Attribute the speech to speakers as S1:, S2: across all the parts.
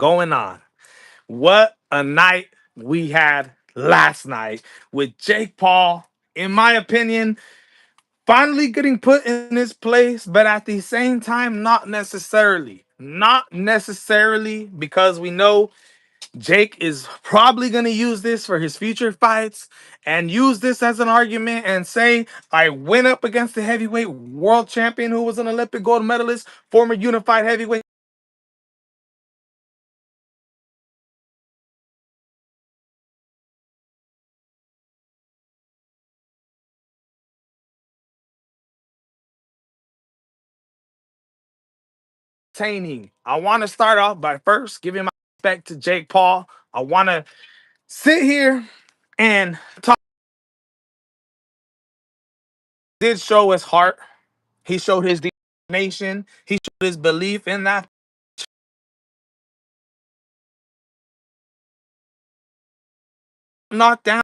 S1: going on? What a night we had last night with Jake Paul, in my opinion, finally getting put in his place, but at the same time, not necessarily. Not necessarily, because we know Jake is probably going to use this for his future fights and use this as an argument and say, I went up against the heavyweight world champion who was an Olympic gold medalist, former unified heavyweight entertaining. I want to start off by first giving my respect to Jake Paul. I want to sit here and talk. Did show his heart. He showed his determination. He showed his belief in that knockdown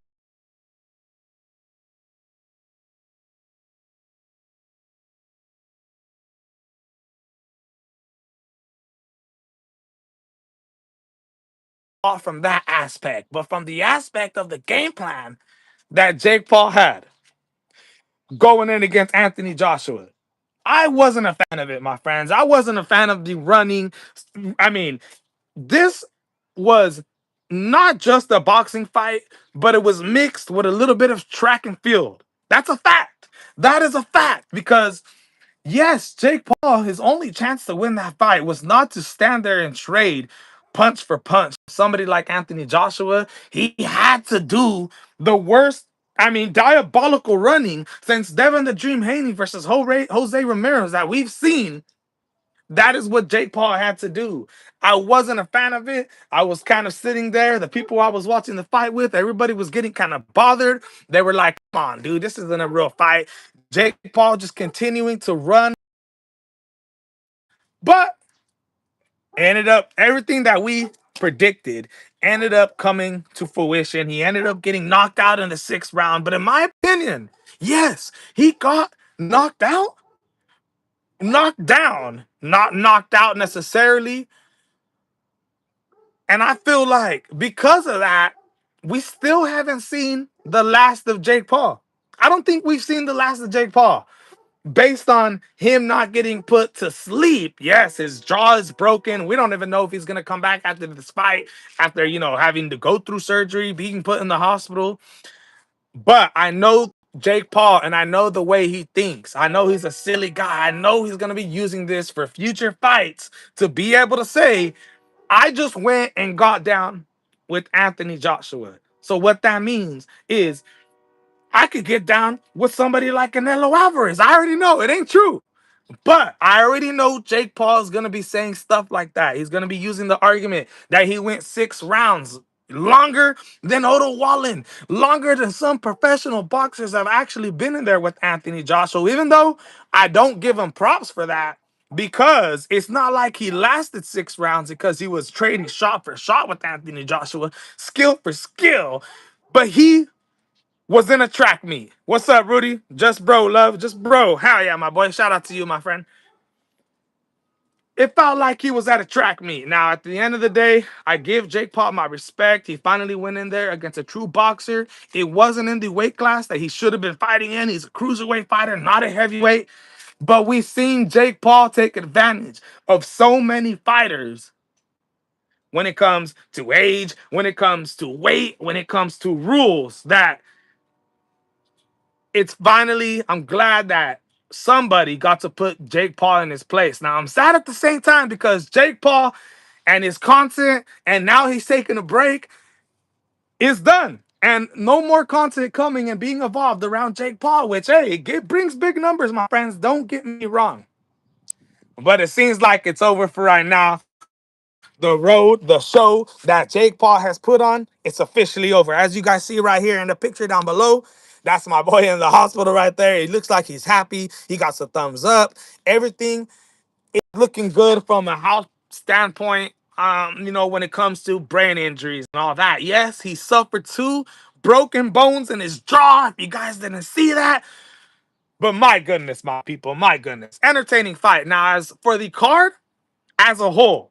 S1: from that aspect, but from the aspect of the game plan that Jake Paul had going in against Anthony Joshua. I wasn't a fan of it, my friends. I wasn't a fan of the running. I mean, this was not just a boxing fight, but it was mixed with a little bit of track and field. That's a fact. That is a fact because yes, Jake Paul, his only chance to win that fight was not to stand there and trade punch for punch. Somebody like Anthony Joshua, he had to do the worst, diabolical running since Devin the Dream Haney versus Jose Ramirez that we've seen. That is what Jake Paul had to do. I wasn't a fan of it. I was kind of sitting there. The people I was watching the fight with, everybody was getting kind of bothered. They were like, come on, dude, this isn't a real fight. Jake Paul just continuing to run. But ended up everything that we predicted ended up coming to fruition. He ended up getting knocked out in the sixth round. But in my opinion, yes, he got knocked out, knocked down, not knocked out necessarily. And I feel like because of that, we still haven't seen the last of Jake Paul. I don't think we've seen the last of Jake Paul. Based on him not getting put to sleep. Yes, his jaw is broken. We don't even know if he's going to come back after this fight, after, having to go through surgery, being put in the hospital. But I know Jake Paul and I know the way he thinks. I know he's a silly guy. I know he's going to be using this for future fights to be able to say, I just went and got down with Anthony Joshua. So what that means is I could get down with somebody like Canelo Alvarez. I already know it ain't true. But I already know Jake Paul is going to be saying stuff like that. He's going to be using the argument that he went 6 rounds. Longer than Otto Wallen. Longer than some professional boxers have actually been in there with Anthony Joshua. Even though I don't give him props for that. Because it's not like he lasted 6 rounds because he was trading shot for shot with Anthony Joshua. Skill for skill. But he was in a track meet. What's up, Rudy? Just bro, love. Just bro. Hell yeah, my boy. Shout out to you, my friend. It felt like he was at a track meet. Now, at the end of the day, I give Jake Paul my respect. He finally went in there against a true boxer. It wasn't in the weight class that he should have been fighting in. He's a cruiserweight fighter, not a heavyweight. But we've seen Jake Paul take advantage of so many fighters when it comes to age, when it comes to weight, when it comes to rules that it's finally, I'm glad that somebody got to put Jake Paul in his place. Now, I'm sad at the same time because Jake Paul and his content, and now he's taking a break, is done. And no more content coming and being evolved around Jake Paul, which, hey, it brings big numbers, my friends. Don't get me wrong. But it seems like it's over for right now. The show that Jake Paul has put on, it's officially over. As you guys see right here in the picture down below, that's my boy in the hospital right there. He looks like he's happy. He got some thumbs up. Everything is looking good from a health standpoint, when it comes to brain injuries and all that. Yes, he suffered 2 broken bones in his jaw. If you guys didn't see that. But my goodness, my people, my goodness. Entertaining fight. Now, as for the card as a whole,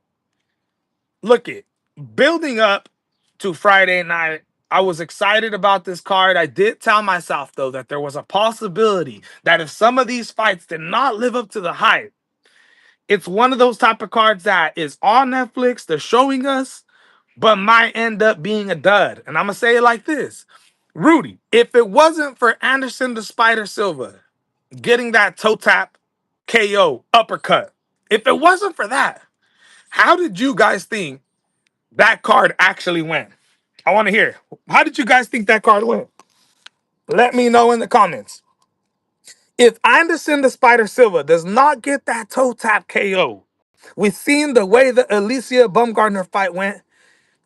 S1: look it, building up to Friday night, I was excited about this card. I did tell myself, though, that there was a possibility that if some of these fights did not live up to the hype, it's one of those type of cards that is on Netflix, they're showing us, but might end up being a dud. And I'm going to say it like this. Rudy, if it wasn't for Anderson the Spider Silva getting that toe tap KO uppercut, if it wasn't for that, how did you guys think that card actually went? I want to hear. How did you guys think that card went? Let me know in the comments. If Anderson the Spider Silva does not get that toe tap KO, we've seen the way the Alicia Bumgardner fight went,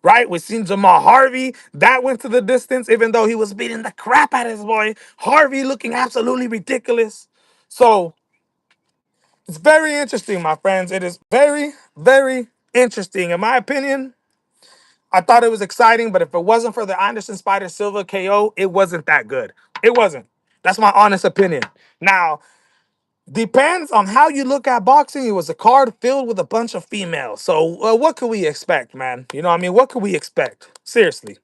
S1: right? We've seen Jamal Harvey. That went to the distance, even though he was beating the crap out of his boy. Harvey looking absolutely ridiculous. So it's very interesting, my friends. It is very, very interesting. In my opinion, I thought it was exciting, but if it wasn't for the Anderson Spider Silva KO, it wasn't that good. It wasn't. That's my honest opinion. Now, depends on how you look at boxing. It was a card filled with a bunch of females. So what could we expect, man? You know what I mean? What could we expect? Seriously.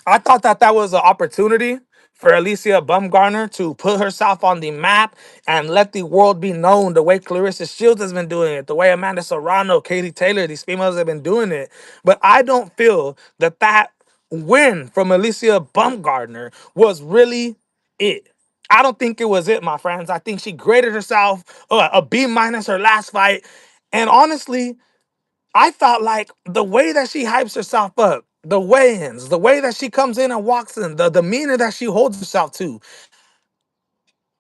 S1: I thought that that was an opportunity for Alicia Bumgarner to put herself on the map and let the world be known the way Clarissa Shields has been doing it, the way Amanda Serrano, Katie Taylor, these females have been doing it. But I don't feel that that win from Alicia Bumgarner was really it. I don't think it was it, my friends. I think she graded herself a B minus her last fight. And honestly, I felt like the way that she hypes herself up, the weigh-ins, the way that she comes in and walks in, the demeanor that she holds herself to,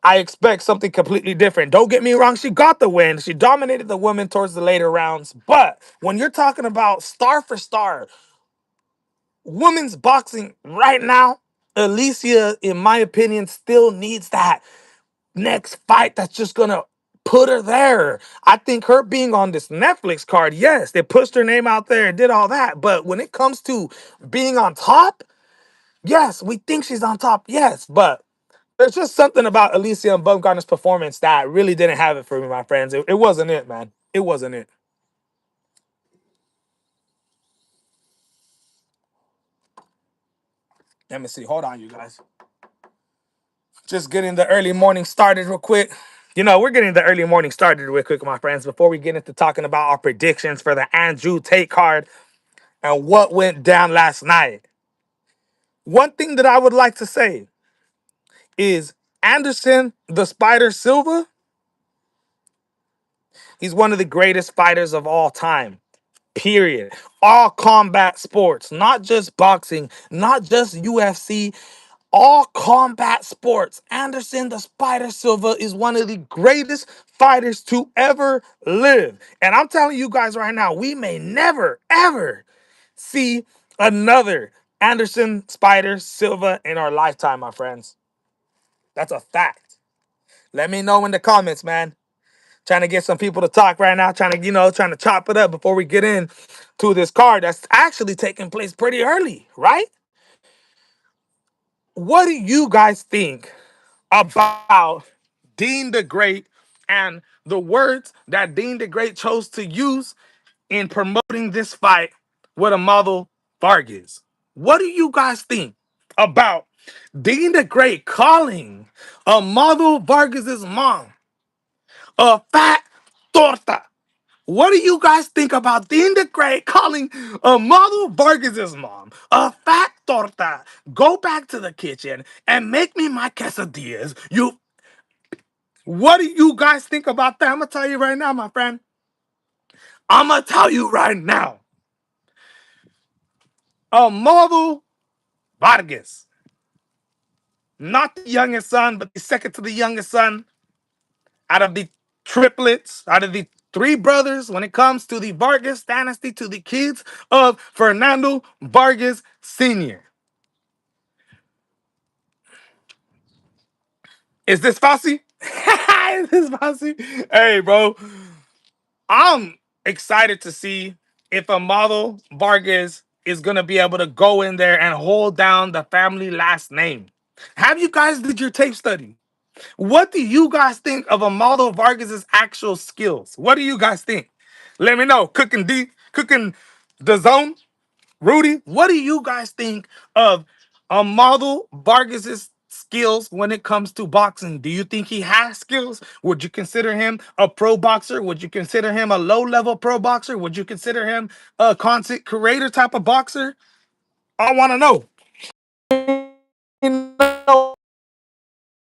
S1: I expect something completely different. Don't get me wrong, she got the win. She dominated the women towards the later rounds. But when you're talking about star for star, women's boxing right now, Alicia, in my opinion, still needs that next fight that's just gonna put her there. I think her being on this Netflix card, yes, they pushed her name out there and did all that. But when it comes to being on top, yes, we think she's on top, yes. But there's just something about Alicia and Bumgarner's performance that really didn't have it for me, my friends. It wasn't it, man. It wasn't it. Let me see. Hold on, you guys. Just getting the early morning started real quick. You know, we're getting the early morning started real quick, my friends, before we get into talking about our predictions for the Andrew Tate card and what went down last night. One thing that I would like to say is Anderson the Spider Silva, he's one of the greatest fighters of all time. Period. All combat sports, not just boxing, not just UFC, all combat sports. Anderson the Spider Silva is one of the greatest fighters to ever live. And I'm telling you guys right now, we may never, ever see another Anderson Spider Silva in our lifetime, my friends. That's a fact. Let me know in the comments, man. Trying to get some people to talk right now, trying to chop it up before we get in to this card that's actually taking place pretty early, right? What do you guys think about Dean the Great and the words that Dean the Great chose to use in promoting this fight with a model Vargas? What do you guys think about Dean the Great calling a model Vargas's mom a fat torta? What do you guys think about Dean the Great calling a model Vargas's mom a fat torta? Go back to the kitchen and make me my quesadillas. What do you guys think about that? I'm gonna tell you right now, my friend. I'm gonna tell you right now. A model Vargas, not the youngest son, but the second to the youngest son out of the triplets, out of the three brothers, when it comes to the Vargas dynasty, to the kids of Fernando Vargas Sr. Is this Fossey? Is this Fossey? Hey, bro. I'm excited to see if a model Vargas is going to be able to go in there and hold down the family last name. Have you guys did your tape study? What do you guys think of Amaldo Vargas's actual skills? What do you guys think? Let me know. Cooking the zone. Rudy, what do you guys think of Amaldo Vargas's skills when it comes to boxing? Do you think he has skills? Would you consider him a pro boxer? Would you consider him a low-level pro boxer? Would you consider him a content creator type of boxer? I want to know.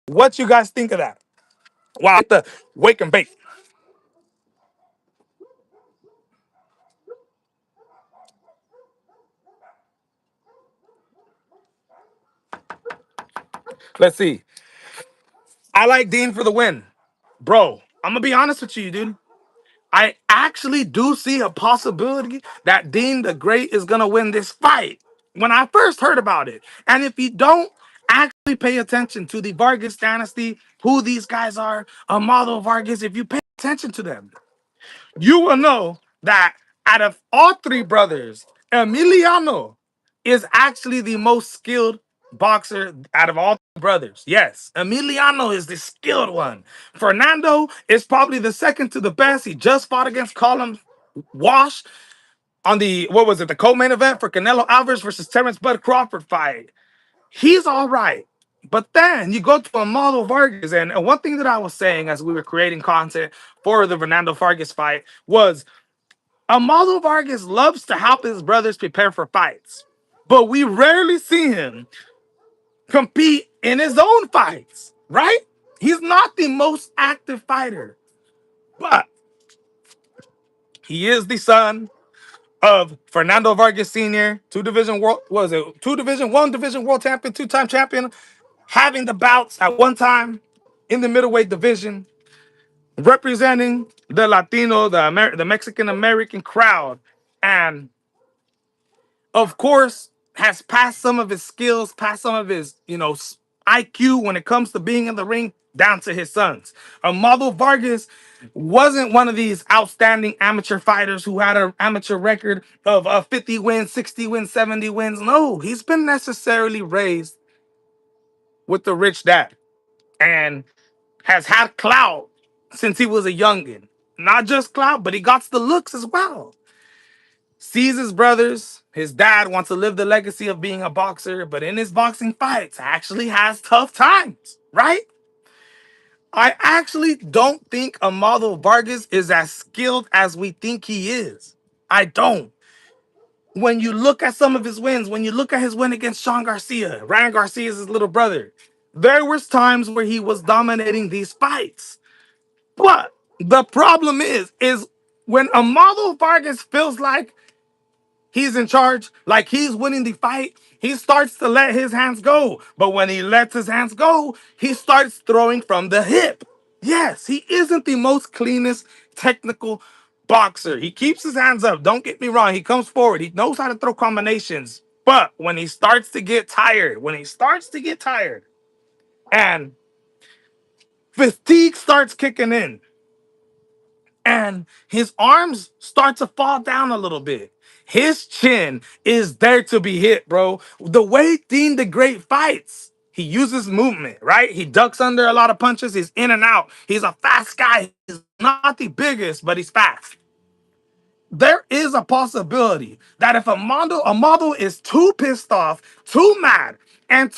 S1: What you guys think of that. Wow, the wake and bake. Let's see. I like Dean for the win. Bro, I'm gonna be honest with you, dude. I actually do see a possibility that Dean the Great is gonna win this fight. When I first heard about it, and if you don't actually pay attention to the Vargas dynasty, who these guys are, Amado Vargas, if you pay attention to them, you will know that out of all three brothers, Emiliano is actually the most skilled boxer out of all three brothers. Yes, Emiliano is the skilled one. Fernando is probably the second to the best. He just fought against Colin Wash on the, what was it, the co-main event for Canelo Alvarez versus Terrence Bud Crawford fight. He's all right. But then you go to Amado Vargas, and one thing that I was saying as we were creating content for the Fernando Vargas fight was Amado Vargas loves to help his brothers prepare for fights, but we rarely see him compete in his own fights, right? He's not the most active fighter, but he is the son of Fernando Vargas Sr., two division, one division world champion, two-time champion, having the bouts at one time in the middleweight division, representing the Latino, the Mexican American crowd, and of course, has passed some of his skills, passed some of his, IQ when it comes to being in the ring down to his sons. Amado Vargas wasn't one of these outstanding amateur fighters who had an amateur record of 50 wins, 60 wins, 70 wins. No, he's been necessarily raised with the rich dad and has had clout since he was a youngin. Not just clout, but he got the looks as well. Sees his brothers. His dad wants to live the legacy of being a boxer, but in his boxing fights, actually has tough times, right? I actually don't think Amado Vargas is as skilled as we think he is. I don't. When you look at some of his wins, when you look at his win against Sean Garcia, Ryan Garcia is his little brother, there was times where he was dominating these fights. But the problem is when Amado Vargas feels like he's in charge, like he's winning the fight, he starts to let his hands go. But when he lets his hands go, he starts throwing from the hip. Yes, he isn't the most cleanest technical boxer. He keeps his hands up. Don't get me wrong. He comes forward. He knows how to throw combinations. But when he starts to get tired, and fatigue starts kicking in, and his arms start to fall down a little bit. His chin is there to be hit, bro. The way Dean the Great fights, he uses movement, right? He ducks under a lot of punches. He's in and out. He's a fast guy. He's not the biggest, but he's fast. There is a possibility that if Amado is too pissed off, too mad, and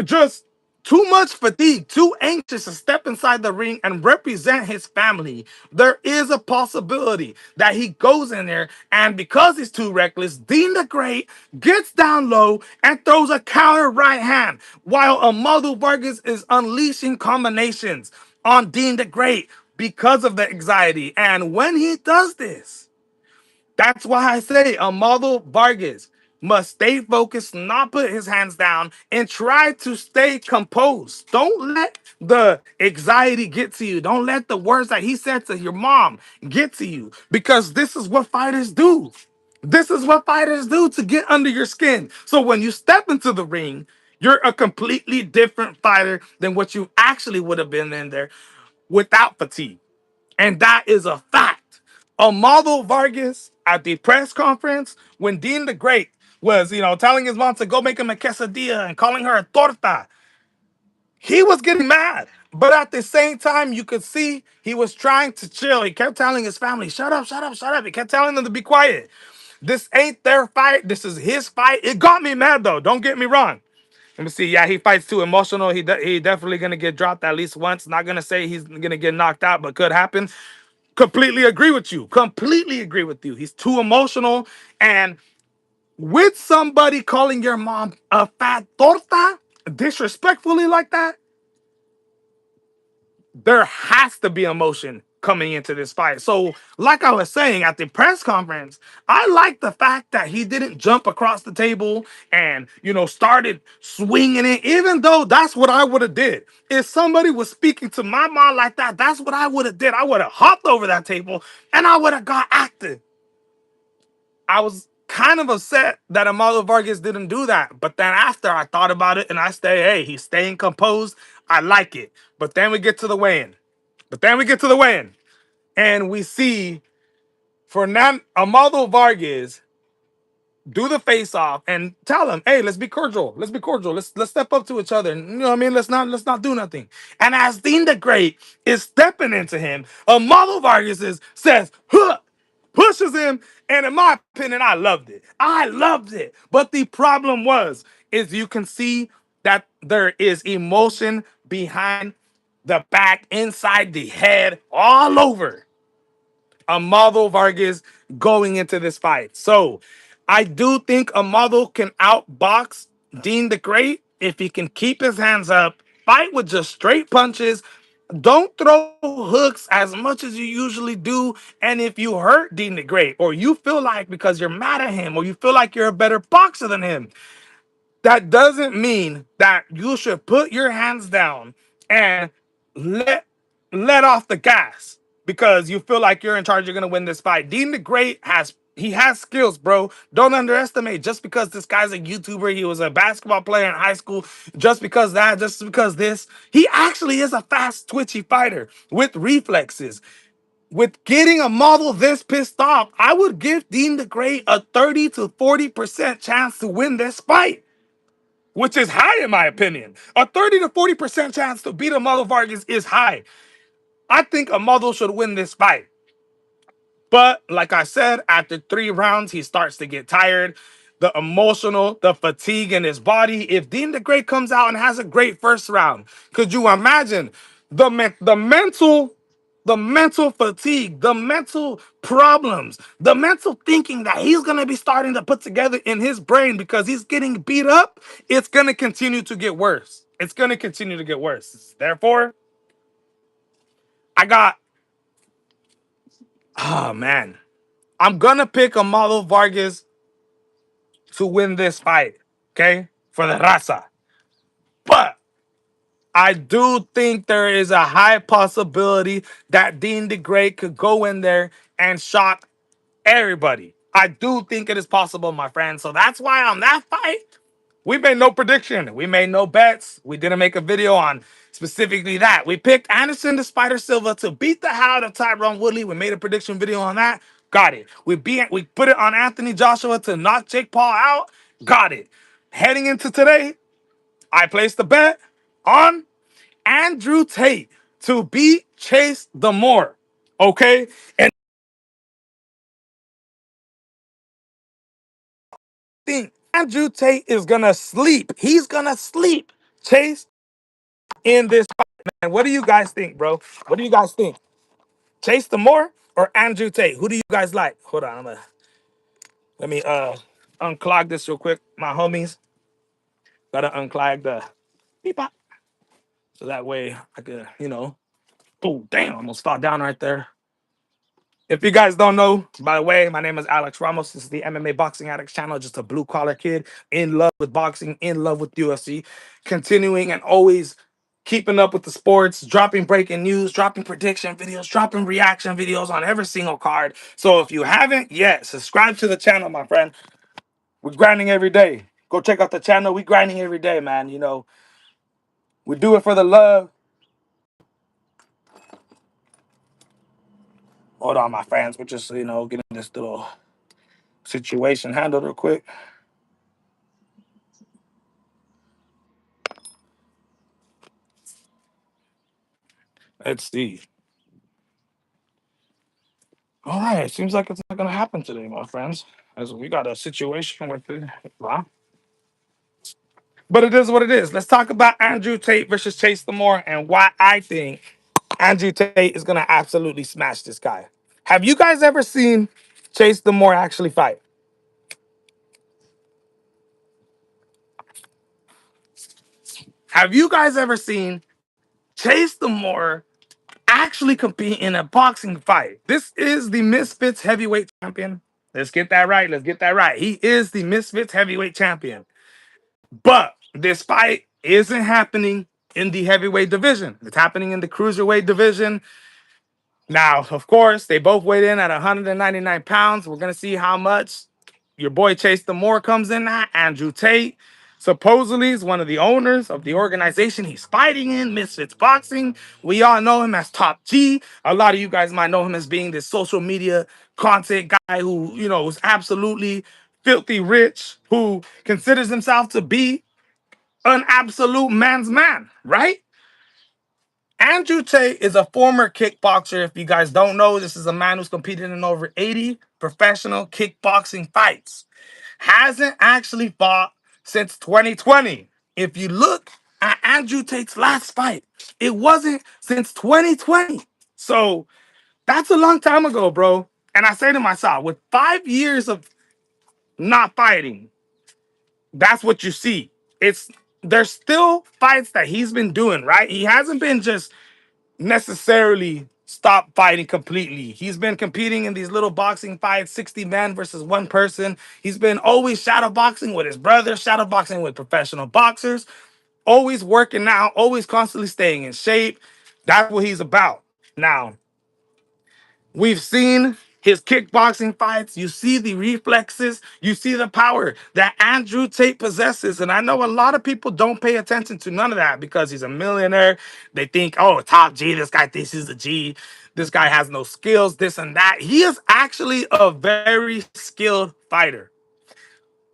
S1: just too much fatigue, too anxious to step inside the ring and represent his family, there is a possibility that he goes in there and because he's too reckless, Dean the Great gets down low and throws a counter right hand while Amado Vargas is unleashing combinations on Dean the Great because of the anxiety. And when he does this, that's why I say Amado Vargas must stay focused, not put his hands down, and try to stay composed. Don't let the anxiety get to you. Don't let the words that he said to your mom get to you, because this is what fighters do. This is what fighters do to get under your skin. So when you step into the ring, you're a completely different fighter than what you actually would have been in there without fatigue. And that is a fact. Amaldo Vargas at the press conference when Dean the Great was, telling his mom to go make him a quesadilla and calling her a torta. He was getting mad. But at the same time, you could see he was trying to chill. He kept telling his family, shut up, shut up, shut up. He kept telling them to be quiet. This ain't their fight. This is his fight. It got me mad, though. Don't get me wrong. Let me see. Yeah, he fights too emotional. He definitely going to get dropped at least once. Not going to say he's going to get knocked out, but could happen. Completely agree with you. Completely agree with you. He's too emotional. And with somebody calling your mom a fat torta disrespectfully like that, there has to be emotion coming into this fight. So, like I was saying at the press conference, I like the fact that he didn't jump across the table and, started swinging it, even though that's what I would have did. If somebody was speaking to my mom like that, that's what I would have did. I would have hopped over that table and I would have got active. I was kind of upset that Amado Vargas didn't do that. But then after I thought about it and I say, hey, he's staying composed. I like it. But then we get to the weigh-in. And we see Fernand Amado Vargas do the face off and tell him, hey, let's be cordial. Let's be cordial. Let's step up to each other. You know what I mean? Let's not do nothing. And as Dean the Great is stepping into him, Amado Vargas says, huh, pushes him. And in my opinion, I loved it. I loved it. But the problem is you can see that there is emotion behind the back, inside the head, all over Amado Vargas going into this fight. So I do think Amado can outbox Dean the Great if he can keep his hands up, fight with just straight punches. Don't throw hooks as much as you usually do. And if you hurt Dean the Great, or you feel like because you're mad at him, or you feel like you're a better boxer than him, that doesn't mean that you should put your hands down and let let off the gas because you feel like you're in charge, you're gonna win this fight. Dean the Great has skills, bro. Don't underestimate. Just because this guy's a YouTuber, he was a basketball player in high school, just because this, he actually is a fast, twitchy fighter with reflexes. With getting a model this pissed off, I would give Dean the Great a 30 to 40% chance to win this fight, which is high in my opinion. A 30 to 40% chance to beat Amado Vargas is high. I think Amado should win this fight. But like I said, after 3 rounds, he starts to get tired. The fatigue in his body. If Dean the Great comes out and has a great first round, could you imagine the mental fatigue, the mental problems, the mental thinking that he's going to be starting to put together in his brain because he's getting beat up? It's going to continue to get worse. It's going to continue to get worse. Therefore, I got, oh man, I'm going to pick Amado Vargas to win this fight, okay, for the raza. But I do think there is a high possibility that Dean the Great could go in there and shock everybody. I do think it is possible, my friend. So that's why on that fight, we made no prediction. We made no bets. We didn't make a video on specifically that. We picked Anderson the Spider Silva to beat the hell out of Tyrone Woodley. We made a prediction video on that. Got it. We put it on Anthony Joshua to knock Jake Paul out. Got it. Heading into today, I placed the bet on Andrew Tate to beat Chase Demoor. Okay? And I think Andrew Tate is gonna sleep. He's gonna sleep Chase in this fight, man. What do you guys think, bro? What do you guys think? Chase Demoor or Andrew Tate? Who do you guys like? Hold on, let me unclog this real quick. My homies gotta unclog the beep bop. So that way I could, oh damn, almost fell down right there. If you guys don't know, by the way, my name is Alex Ramos. This is the MMA Boxing Addicts channel. Just a blue collar kid in love with boxing, in love with UFC, continuing and always keeping up with the sports, dropping breaking news, dropping prediction videos, dropping reaction videos on every single card. So if you haven't yet, subscribe to the channel, my friend. We're grinding every day. Go check out the channel. We grinding every day, man. We do it for the love. Hold on, my friends. We're just, getting this little situation handled real quick. Let's see. All right, seems like it's not gonna happen today, my friends, as we got a situation with it. Wow. But it is what it is. Let's talk about Andrew Tate versus Chase Demoor and why I think Andrew Tate is gonna absolutely smash this guy. Have you guys ever seen Chase Demoor actually fight? Have you guys ever seen Chase Demoor actually compete in a boxing fight? This is the Misfits heavyweight champion. Let's get that right. Let's get that right. He is the Misfits heavyweight champion. But this fight isn't happening in the heavyweight division. It's happening in the cruiserweight division. Now, of course, they both weighed in at 199 pounds. We're going to see how much your boy Chase Demoor comes in at. Andrew Tate supposedly is one of the owners of the organization he's fighting in, Misfits Boxing. We all know him as Top G. A lot of you guys might know him as being this social media content guy who, is absolutely filthy rich, who considers himself to be an absolute man's man, right? Andrew Tate is a former kickboxer. If you guys don't know, this is a man who's competed in over 80 professional kickboxing fights. Hasn't actually fought since 2020. If you look at Andrew Tate's last fight, it wasn't since 2020. So that's a long time ago, bro. And I say to myself, with 5 years of not fighting, that's what you see. It's There's still fights that he's been doing, right? He hasn't been just necessarily stop fighting completely. He's been competing in these little boxing fights, 60 men versus one person. He's been always shadow boxing with his brother, shadow boxing with professional boxers, always working out, always constantly staying in shape. That's what he's about. Now, we've seen his kickboxing fights. You see the reflexes. You see the power that Andrew Tate possesses. And I know a lot of people don't pay attention to none of that because he's a millionaire. They think, oh, Top G, this guy thinks he's a G. This guy has no skills, this and that. He is actually a very skilled fighter.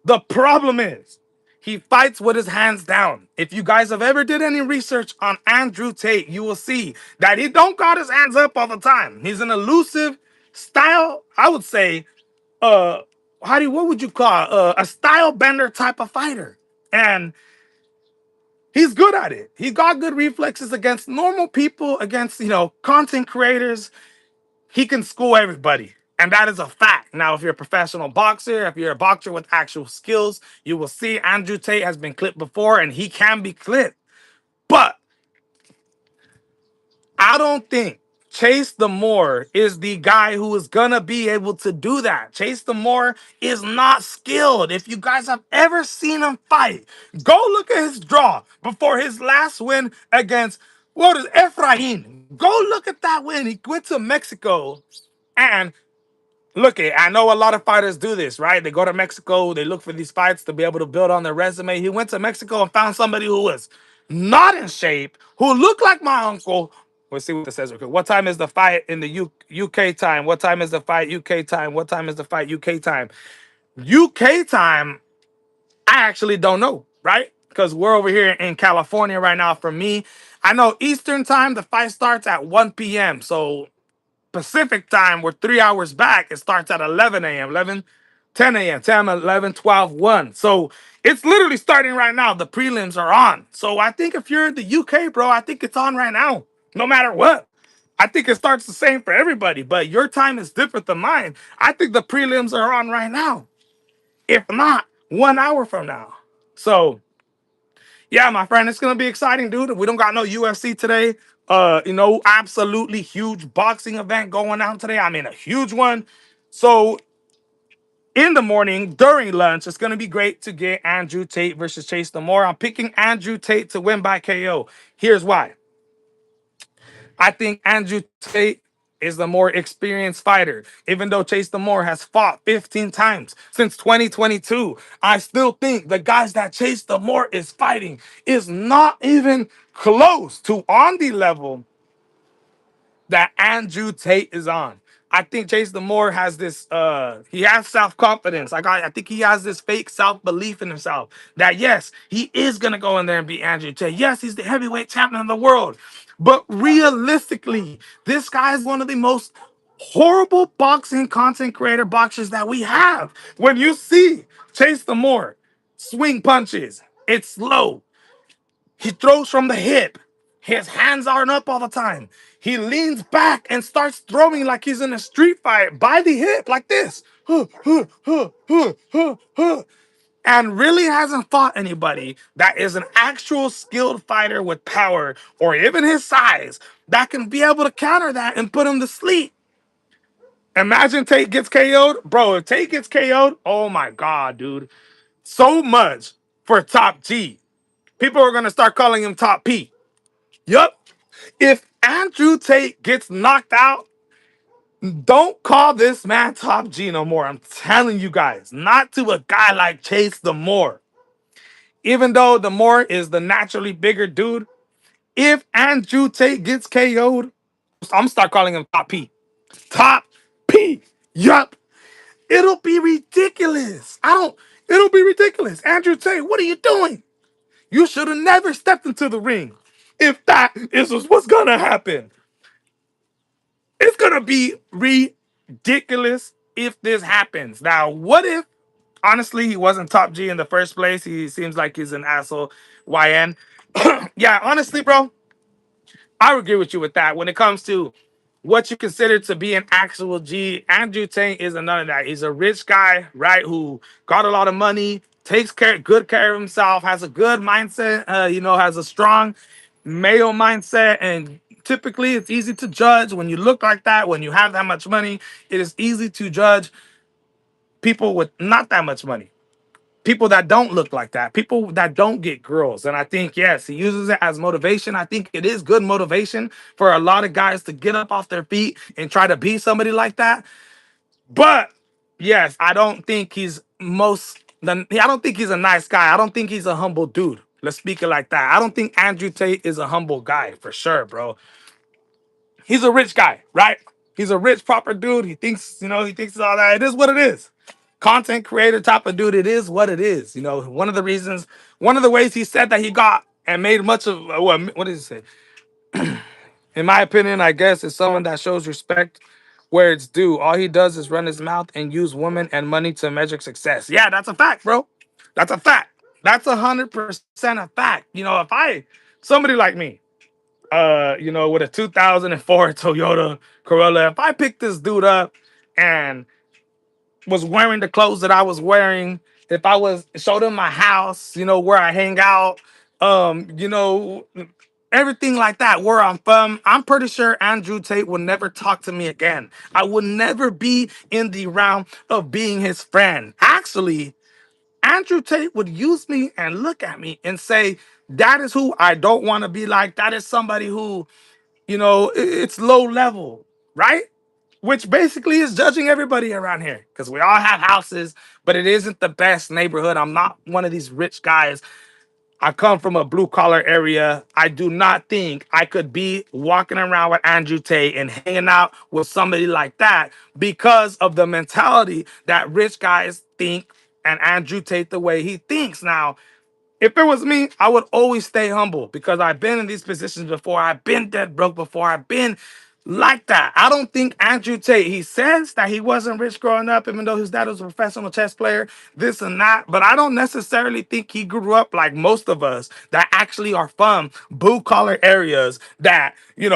S1: The problem is he fights with his hands down. If you guys have ever did any research on Andrew Tate, you will see that he don't got his hands up all the time. He's an elusive style, I would say, uh, what would you call a style bender type of fighter. And he's good at it. He got good reflexes against normal people, against, content creators. He can school everybody. And that is a fact. Now, if you're a professional boxer, if you're a boxer with actual skills, you will see Andrew Tate has been clipped before and he can be clipped. But I don't think Chase Demoor is the guy who is going to be able to do that. Chase Demoor is not skilled. If you guys have ever seen him fight, go look at his draw before his last win against, what is Efrain? Go look at that win. He went to Mexico and look, I know a lot of fighters do this, right? They go to Mexico, they look for these fights to be able to build on their resume. He went to Mexico and found somebody who was not in shape, who looked like my uncle. Let's see what it says. Okay, what time is the fight in the UK time? What time is the fight UK time? What time is the fight UK time? UK time, I actually don't know, right? Because we're over here in California right now. For me, I know Eastern time, the fight starts at 1 p.m. So Pacific time, we're 3 hours back. It starts at 11 a.m., 10 a.m., 10, 11, 12, 1. So it's literally starting right now. The prelims are on. So I think if you're in the UK, bro, I think it's on right now, no matter what. I think it starts the same for everybody, but your time is different than mine. I think the prelims are on right now, if not 1 hour from now. So yeah, my friend, it's gonna be exciting, dude. We don't got no UFC today. Absolutely huge boxing event going on today. I mean, a huge one. So in the morning during lunch, it's gonna be great to get Andrew Tate versus Chase Demoor. I'm picking Andrew Tate to win by KO. Here's why. I think Andrew Tate is the more experienced fighter. Even though Chase Demoor has fought 15 times since 2022, I still think the guys that Chase Demoor is fighting is not even close to on the level that Andrew Tate is on. I think Chase Demoor has this he has self-confidence. I think he has this fake self-belief in himself that yes, he is gonna go in there and beat Andrew Tate. Yes, he's the heavyweight champion of the world. But realistically, this guy is one of the most horrible boxing content creator boxers that we have. When you see Chase Demoor swing punches, it's slow. He throws from the hip. His hands aren't up all the time. He leans back and starts throwing like he's in a street fight by the hip, like this. Huh, huh, huh, huh, huh, huh. And really hasn't fought anybody that is an actual skilled fighter with power or even his size that can be able to counter that and put him to sleep. Imagine Tate gets KO'd. Bro, if Tate gets KO'd, oh my God, dude. So much for Top G. People are going to start calling him Top P. Yup. If Andrew Tate gets knocked out, don't call this man Top G no more. I'm telling you guys, not to a guy like Chase Demoor. Even though Demoor is the naturally bigger dude, if Andrew Tate gets KO'd, I'm gonna start calling him Top P. Top P. Yup. It'll be ridiculous. It'll be ridiculous. Andrew Tate, what are you doing? You should have never stepped into the ring. If that is what's gonna happen, it's gonna be ridiculous if this happens. Now, what if honestly he wasn't Top G in the first place? He seems like he's an asshole YN. Yeah, honestly, bro, I would agree with you with that. When it comes to what you consider to be an actual G, Andrew Tate isn't none of that. He's a rich guy, right, who got a lot of money, takes good care of himself, has a good mindset, has a strong male mindset, and typically it's easy to judge when you look like that, when you have that much money. It is easy to judge people with not that much money, people that don't look like that, people that don't get girls. And I think, yes, he uses it as motivation. I think it is good motivation for a lot of guys to get up off their feet and try to be somebody like that. But yes, I don't think I don't think he's a nice guy. I don't think he's a humble dude. Let's speak it like that. I don't think Andrew Tate is a humble guy for sure, bro. He's a rich guy, right? He's a rich, proper dude. He thinks all that. It is what it is. Content creator type of dude. It is what it is. One of the ways he said that he got and made much of, what did he say? In my opinion, I guess, is someone that shows respect where it's due. All he does is run his mouth and use women and money to measure success. Yeah, that's a fact, bro. That's a fact. That's 100% a fact. Somebody like me, with a 2004 Toyota Corolla, if I picked this dude up and was wearing the clothes that I was wearing, if I was showed him my house, where I hang out, everything like that, where I'm from, I'm pretty sure Andrew Tate would never talk to me again. I would never be in the realm of being his friend. Actually, Andrew Tate would use me and look at me and say, that is who I don't want to be like. That is somebody who, it's low level, right? Which basically is judging everybody around here because we all have houses, but it isn't the best neighborhood. I'm not one of these rich guys. I come from a blue collar area. I do not think I could be walking around with Andrew Tate and hanging out with somebody like that because of the mentality that rich guys think and Andrew Tate the way he thinks. Now, if it was me, I would always stay humble because I've been in these positions before. I've been dead broke before. I've been like that. I don't think Andrew Tate, he says that he wasn't rich growing up, even though his dad was a professional chess player, this and that. But I don't necessarily think he grew up like most of us that actually are from blue collar areas that, we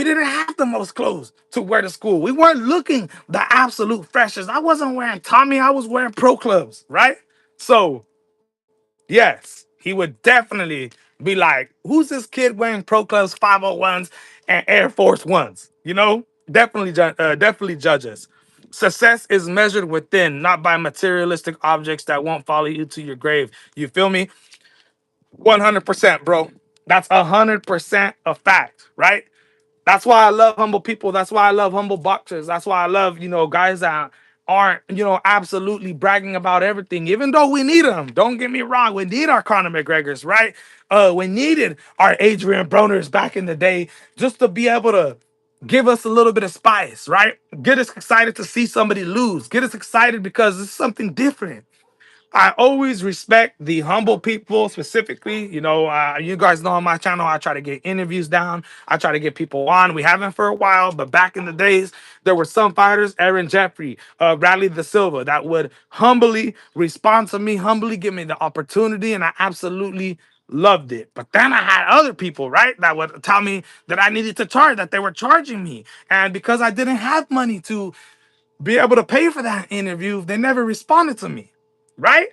S1: didn't have the most clothes to wear to school. We weren't looking the absolute freshest. I wasn't wearing Tommy, I was wearing Pro Clubs, right? So, yes, he would definitely be like, who's this kid wearing Pro Clubs 501s and Air Force Ones? Definitely judge us. Success is measured within, not by materialistic objects that won't follow you to your grave. You feel me? 100%, bro. That's 100% a fact, right? That's why I love humble people. That's why I love humble boxers. That's why I love, guys that aren't, absolutely bragging about everything, even though we need them. Don't get me wrong. We need our Conor McGregors, right? We needed our Adrian Broners back in the day just to be able to give us a little bit of spice, right? Get us excited to see somebody lose. Get us excited because it's something different. I always respect the humble people specifically. You know, you guys know on my channel, I try to get interviews down. I try to get people on. We haven't for a while, but back in the days, there were some fighters, Aaron Jeffrey, Bradley the Silva, that would humbly respond to me, humbly give me the opportunity, and I absolutely loved it. But then I had other people, right, that would tell me that I needed to charge, that they were charging me. And because I didn't have money to be able to pay for that interview, they never responded to me, right?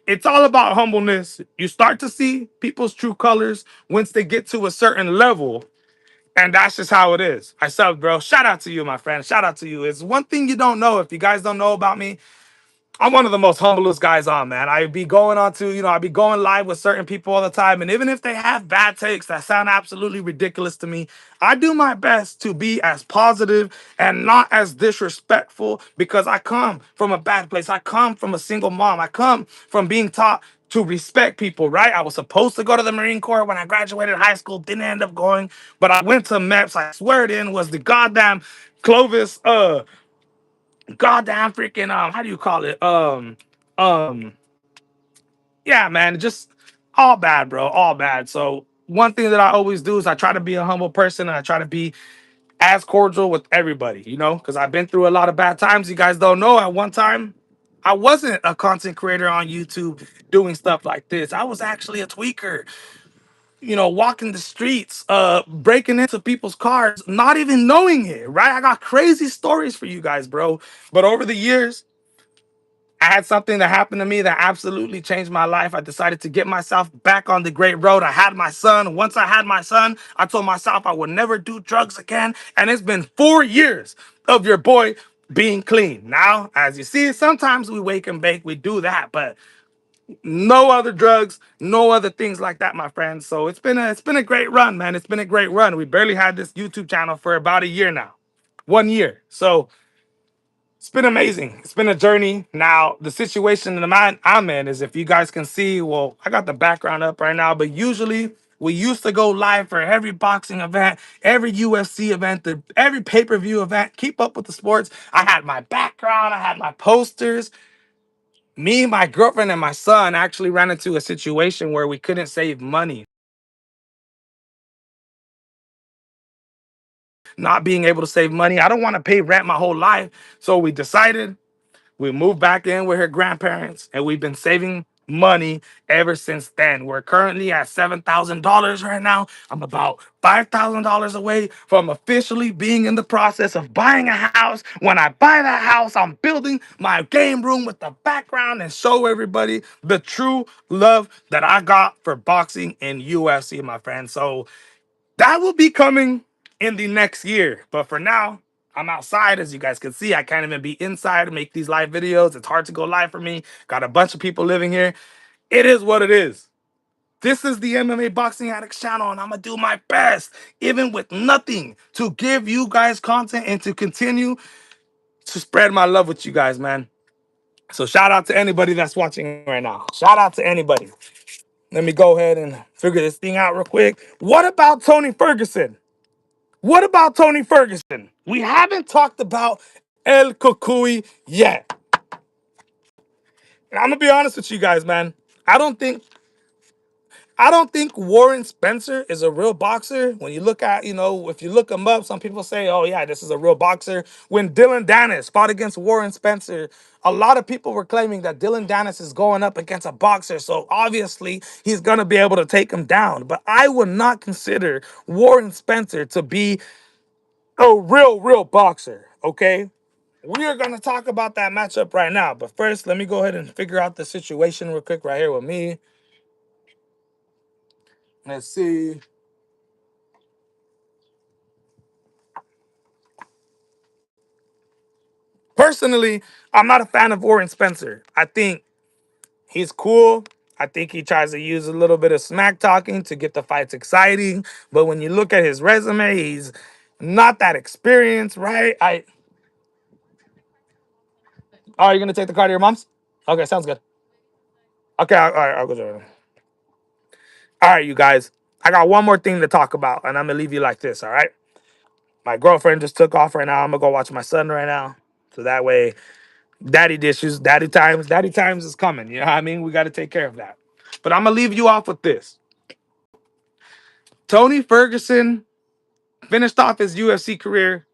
S1: It's all about humbleness. You start to see people's true colors once they get to a certain level. And that's just how it is. I sub, bro. Shout out to you, my friend. Shout out to you. It's one thing you don't know. If you guys don't know about me, I'm one of the most humblest guys on, man. I be going on to, I be going live with certain people all the time. And even if they have bad takes that sound absolutely ridiculous to me, I do my best to be as positive and not as disrespectful because I come from a bad place. I come from a single mom. I come from being taught to respect people, right? I was supposed to go to the Marine Corps when I graduated high school, didn't end up going, but I went to MEPS. I swear it in was the goddamn Clovis, goddamn freaking how do you call it, um yeah, man, just all bad, bro, all bad. So one thing that I always do is I try to be a humble person, and I try to be as cordial with everybody, because I've been through a lot of bad times. You guys don't know, at one time I wasn't a content creator on YouTube doing stuff like this. I was actually a tweaker, walking the streets, breaking into people's cars, not even knowing it, right? I got crazy stories for you guys, bro. But over the years, I had something that happened to me that absolutely changed my life. I decided to get myself back on the great road. I had my son. Once I had my son, I told myself I would never do drugs again. And it's been 4 years of your boy being clean. Now, as you see, sometimes we wake and bake, we do that, but no other drugs, no other things like that, my friends. So it's been a great run, man. It's been a great run. We barely had this YouTube channel for about a year now. 1 year. So it's been amazing. It's been a journey. Now, the situation that I'm in is, if you guys can see, well, I got the background up right now, but usually we used to go live for every boxing event, every UFC event, every pay-per-view event, keep up with the sports. I had my background, I had my posters. Me, my girlfriend, and my son actually ran into a situation where we couldn't save money. Not being able to save money. I don't want to pay rent my whole life. So we decided, we moved back in with her grandparents, and we've been saving money ever since then. We're currently at $7,000 right now. I'm about $5,000 away from officially being in the process of buying a house. When I buy that house, I'm building my game room with the background and show everybody the true love that I got for boxing and UFC, my friend. So that will be coming in the next year. But for now, I'm outside. As you guys can see, I can't even be inside to make these live videos. It's hard to go live for me. Got a bunch of people living here. It is what it is. This is the MMA Boxing Addicts channel, and I'm going to do my best, even with nothing, to give you guys content and to continue to spread my love with you guys, man. So shout out to anybody that's watching right now. Shout out to anybody. Let me go ahead and figure this thing out real quick. What about Tony Ferguson? What about Tony Ferguson? We haven't talked about El Kukui yet. And I'm gonna be honest with you guys, man. I don't think Warren Spencer is a real boxer. When you look at, if you look him up, some people say, oh yeah, this is a real boxer. When Dylan Dennis fought against Warren Spencer, a lot of people were claiming that Dylan Dennis is going up against a boxer, so obviously he's gonna be able to take him down. But I would not consider Warren Spencer to be a real boxer, okay? We are going to talk about that matchup right now. But first, let me go ahead and figure out the situation real quick right here with me. Let's see. Personally, I'm not a fan of Warren Spencer. I think he's cool. I think he tries to use a little bit of smack talking to get the fights exciting. But when you look at his resume, he's not that experienced, right? Oh, you're going to take the car to your mom's? Okay, sounds good. Okay, all right, I'll go to her. All right, you guys. I got one more thing to talk about, and I'm going to leave you like this, all right? My girlfriend just took off right now. I'm gonna go watch my son right now. So that way, daddy dishes, daddy times is coming. You know what I mean? We got to take care of that. But I'm gonna leave you off with this. Tony Ferguson finished off his UFC career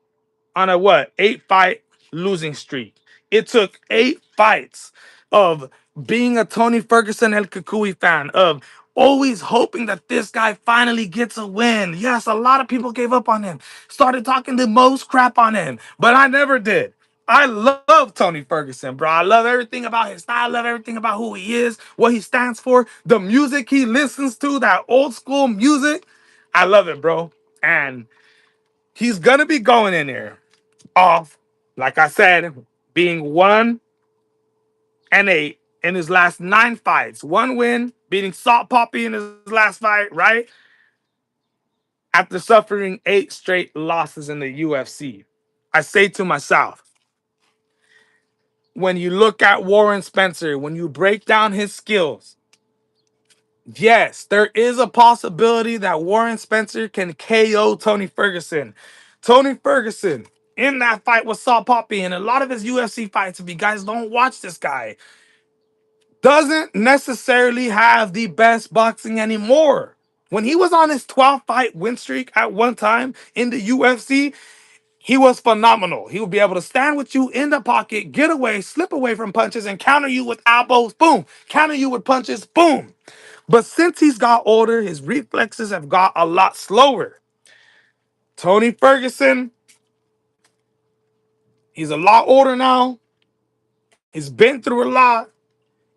S1: on a what? 8-fight losing streak. It took 8 fights of being a Tony Ferguson El Kukui fan, of always hoping that this guy finally gets a win. Yes, a lot of people gave up on him, started talking the most crap on him, but I never did. I love Tony Ferguson, bro. I love everything about his style. I love everything about who he is, what he stands for, the music he listens to, that old school music. I love it, bro. And he's gonna be going in there off, like I said, being 1-8 in his last 9 fights. One win, beating Salt Poppy in his last fight, right? After suffering 8 straight losses in the UFC. I say to myself, when you look at Warren Spencer, when you break down his skills, yes, there is a possibility that Warren Spencer can KO Tony Ferguson. Tony Ferguson, in that fight with Saul Poppy and a lot of his UFC fights, if you guys don't watch this guy, doesn't necessarily have the best boxing anymore. When he was on his 12-fight win streak at one time in the UFC, he was phenomenal. He would be able to stand with you in the pocket, get away, slip away from punches, and counter you with elbows, boom. Counter you with punches, boom. But since he's got older, his reflexes have got a lot slower. Tony Ferguson, he's a lot older now. He's been through a lot.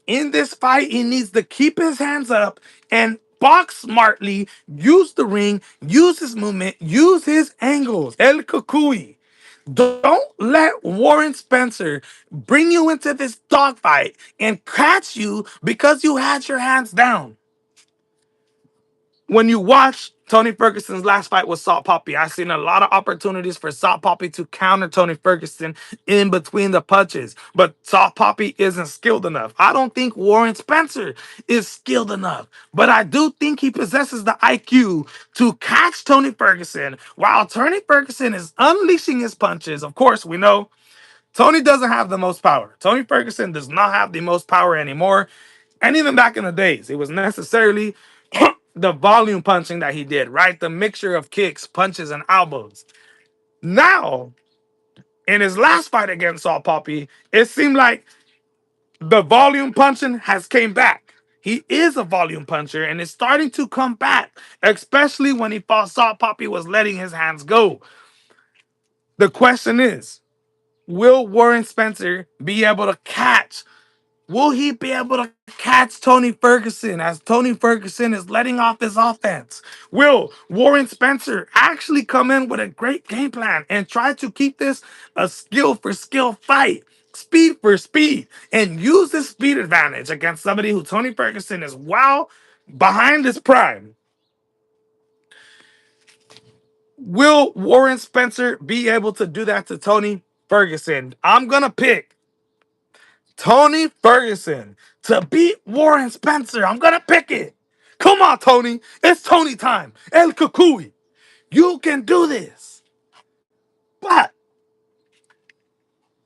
S1: In this fight, he needs to keep his hands up and box smartly, use the ring, use his movement, use his angles. El Kukui. Don't let Warren Spencer bring you into this dogfight and catch you because you had your hands down. When you watch Tony Ferguson's last fight with Salt Poppy, I've seen a lot of opportunities for Salt Poppy to counter Tony Ferguson in between the punches, but Salt Poppy isn't skilled enough. I don't think Warren Spencer is skilled enough, but I do think he possesses the IQ to catch Tony Ferguson while Tony Ferguson is unleashing his punches. Of course, we know Tony doesn't have the most power. Tony Ferguson does not have the most power anymore. And even back in the days, it was necessarily the volume punching that he did, right? The mixture of kicks, punches, and elbows. Now, in his last fight against Saul Poppy, it seemed like the volume punching has came back. He is a volume puncher and is starting to come back, especially when he thought Saul Poppy was letting his hands go. The question is, will Warren Spencer be able to catch? Will he be able to catch Tony Ferguson as Tony Ferguson is letting off his offense? Will Warren Spencer actually come in with a great game plan and try to keep this a skill for skill fight, speed for speed, and use this speed advantage against somebody who Tony Ferguson is well behind his prime? Will Warren Spencer be able to do that to Tony Ferguson? I'm going to pick Tony Ferguson to beat Warren Spencer. I'm going to pick it. Come on, Tony. It's Tony time. El Kukui. You can do this. But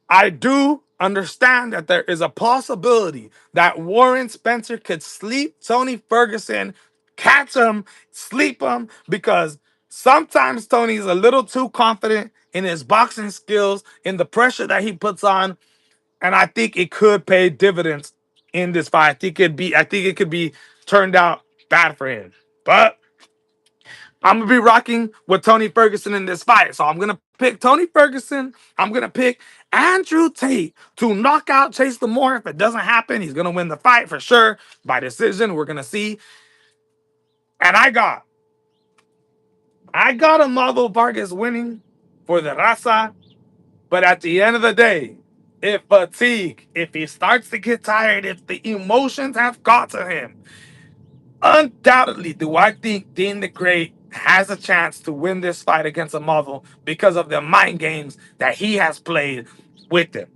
S1: I do understand that there is a possibility that Warren Spencer could sleep Tony Ferguson, catch him, sleep him, because sometimes Tony's a little too confident in his boxing skills, in the pressure that he puts on. And I think it could pay dividends in this fight. I think it could be turned out bad for him. But I'm gonna be rocking with Tony Ferguson in this fight. So I'm gonna pick Tony Ferguson. I'm gonna pick Andrew Tate to knock out Chase Demoor. If it doesn't happen, he's gonna win the fight for sure by decision. We're gonna see. And I got a Malvo Vargas winning for the Raza. But at the end of the day, if fatigue, if he starts to get tired, if the emotions have got to him, undoubtedly do I think Dean the Great has a chance to win this fight against a Marvel because of the mind games that he has played with him.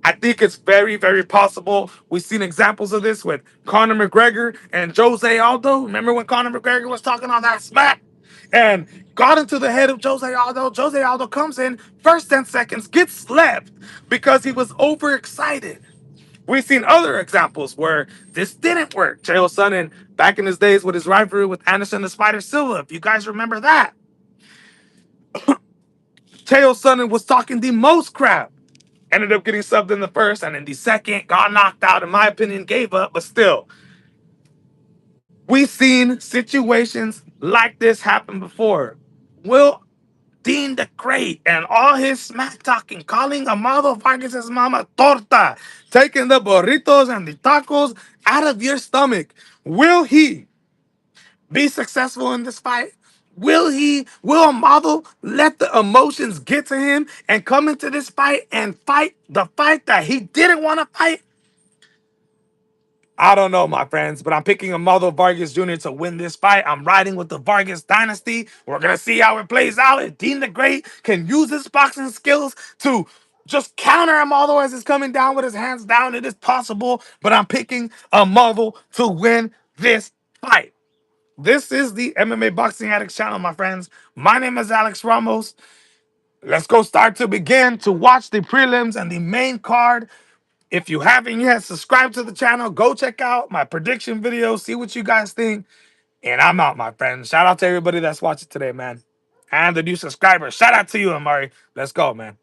S1: I think it's very, very possible. We've seen examples of this with Conor McGregor and Jose Aldo. Remember when Conor McGregor was talking all that smack? and got into the head of Jose Aldo. Jose Aldo comes in, first 10 seconds, gets slept because he was overexcited. We've seen other examples where this didn't work. Chael Sonnen, back in his days with his rivalry with Anderson the Spider Silva, if you guys remember that, Chael Sonnen was talking the most crap. Ended up getting subbed in the first, and in the second, got knocked out, in my opinion, gave up, but still. We've seen situations like this happen before. Will Dean the Great and all his smack talking, calling Amado Vargas' mama torta, taking the burritos and the tacos out of your stomach. Will he be successful in this fight? Will Amado let the emotions get to him and come into this fight and fight the fight that he didn't want to fight? I don't know, my friends, but I'm picking Amado Vargas Jr. to win this fight. I'm riding with the Vargas dynasty. We're going to see how it plays out. If Dean the Great can use his boxing skills to just counter Amado as he's coming down with his hands down, it is possible, but I'm picking Amado to win this fight. This is the MMA Boxing Addicts channel, my friends. My name is Alex Ramos. Let's go start to begin to watch the prelims and the main card. If you haven't yet, subscribe to the channel. Go check out my prediction video. See what you guys think. And I'm out, my friends. Shout out to everybody that's watching today, man. And the new subscribers. Shout out to you, Amari. Let's go, man.